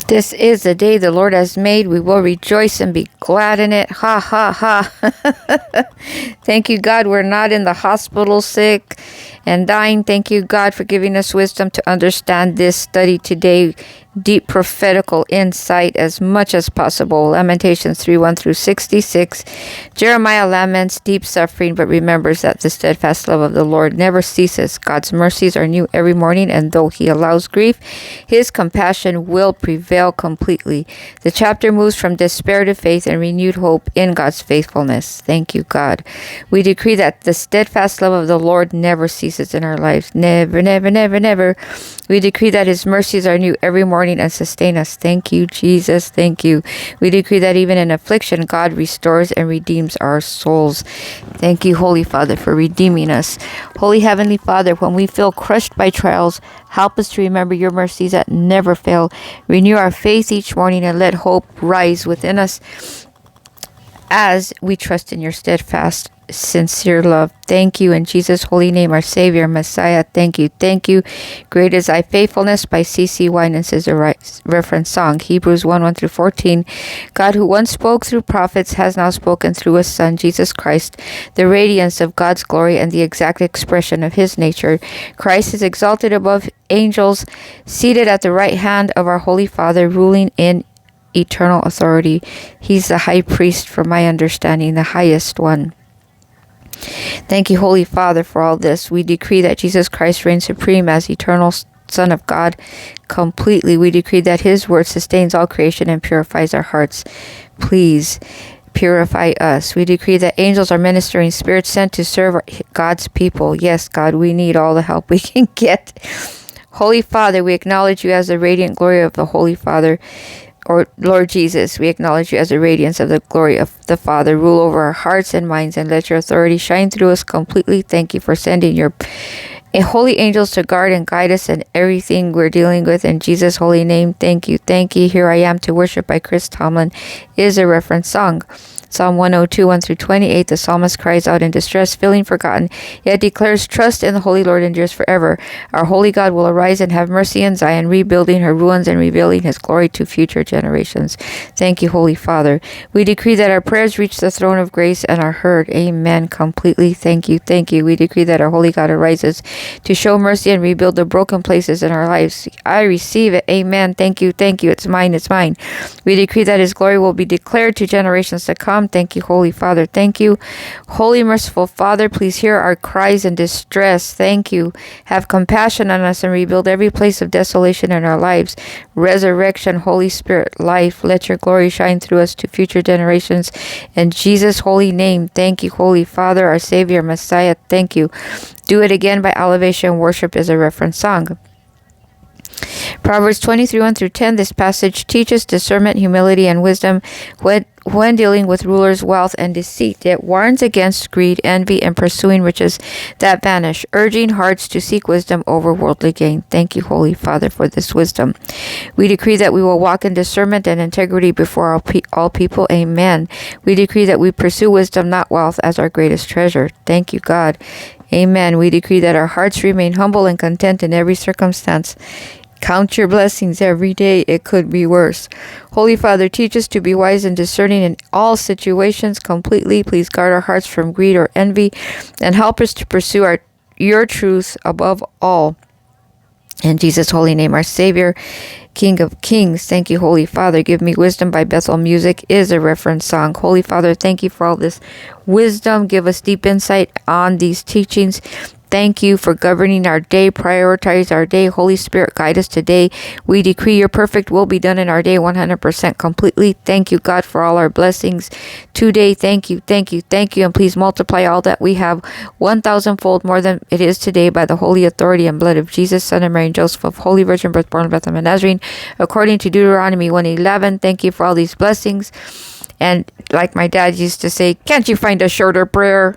This is the day the Lord has made. We will rejoice and be glad in it. Ha, ha, ha. Thank you, God. We're not in the hospital sick and dying. Thank you, God, for giving us wisdom to understand this study today. Deep prophetical insight as much as possible. Lamentations 3:1 through 66. Jeremiah laments deep suffering, but remembers that the steadfast love of the Lord never ceases. God's mercies are new every morning, and though he allows grief, his compassion will prevail completely. The chapter moves from despair to faith and renewed hope in God's faithfulness. Thank you, God. We decree that the steadfast love of the Lord never ceases in our lives. Never, never, never, never. We decree that his mercies are new every morning and sustain us. Thank you, Jesus. Thank you. We decree that even in affliction, God restores and redeems our souls. Thank you, Holy Father, for redeeming us. Holy Heavenly Father, when we feel crushed by trials, help us to remember your mercies that never fail. Renew our faith each morning and let hope rise within us as we trust in your steadfast, sincere love. Thank you in Jesus' holy name, our Savior, Messiah. Thank you. Thank you. Great is thy faithfulness by C.C. Winans is a reference song. Hebrews 1:1 through 14. God, who once spoke through prophets, has now spoken through his Son, Jesus Christ, the radiance of God's glory and the exact expression of his nature. Christ is exalted above angels, seated at the right hand of our Holy Father, ruling in eternal authority. He's the high priest, for my understanding, the highest one. Thank you, Holy Father, for all this. We decree that Jesus Christ reigns supreme as eternal Son of God completely. We decree that his word sustains all creation and purifies our hearts. Please purify us. We decree that angels are ministering spirits sent to serve God's people. Yes, God, we need all the help we can get. Holy Father, we acknowledge you as the radiant glory of the Holy Father. Or Lord Jesus, we acknowledge you as the radiance of the glory of the Father. Rule over our hearts and minds and let your authority shine through us completely. Thank you for sending your holy angels to guard and guide us in everything we're dealing with. In Jesus' holy name, thank you. Thank you. Here I Am to Worship by Chris Tomlin is a reference song. Psalm 102, 1 through 28, the psalmist cries out in distress, feeling forgotten, yet declares trust in the Holy Lord endures forever. Our holy God will arise and have mercy in Zion, rebuilding her ruins and revealing his glory to future generations. Thank you, Holy Father. We decree that our prayers reach the throne of grace and are heard. Amen. Completely. Thank you. Thank you. We decree that our holy God arises to show mercy and rebuild the broken places in our lives. I receive it. Amen. Thank you. Thank you. It's mine. It's mine. We decree that his glory will be declared to generations to come. Thank you, Holy Father. Thank you. Holy, merciful Father, please hear our cries in distress. Thank you. Have compassion on us and rebuild every place of desolation in our lives. Resurrection, Holy Spirit, life. Let your glory shine through us to future generations. In Jesus' holy name, thank you, Holy Father, our Savior, Messiah. Thank you. Do It Again by Elevation Worship is a reference song. Proverbs 23, 1 through 10. This passage teaches discernment, humility, and wisdom when dealing with rulers, wealth, and deceit. It warns against greed, envy, and pursuing riches that vanish, urging hearts to seek wisdom over worldly gain. Thank you, Holy Father, for this wisdom. We decree that we will walk in discernment and integrity before all people. Amen. We decree that we pursue wisdom, not wealth, as our greatest treasure. Thank you, God. Amen. We decree that our hearts remain humble and content in every circumstance. Count your blessings every day. It could be worse. Holy Father, teach us to be wise and discerning in all situations completely. Please guard our hearts from greed or envy and help us to pursue your truth above all. In Jesus' holy name, our Savior, King of Kings. Thank you, Holy Father. Give Me Wisdom by Bethel Music is a reference song. Holy Father, thank you for all this wisdom. Give us deep insight on these teachings. Thank you for governing our day. Prioritize our day. Holy Spirit, guide us today. We decree your perfect will be done in our day 100% completely. Thank you, God, for all our blessings today. Thank you, thank you, thank you. And please multiply all that we have 1,000-fold more than it is today by the holy authority and blood of Jesus, Son of Mary and Joseph, of Holy Virgin Birth, born of Bethlehem and Nazarene, according to Deuteronomy 1:11. Thank you for all these blessings. And like my dad used to say, can't you find a shorter prayer?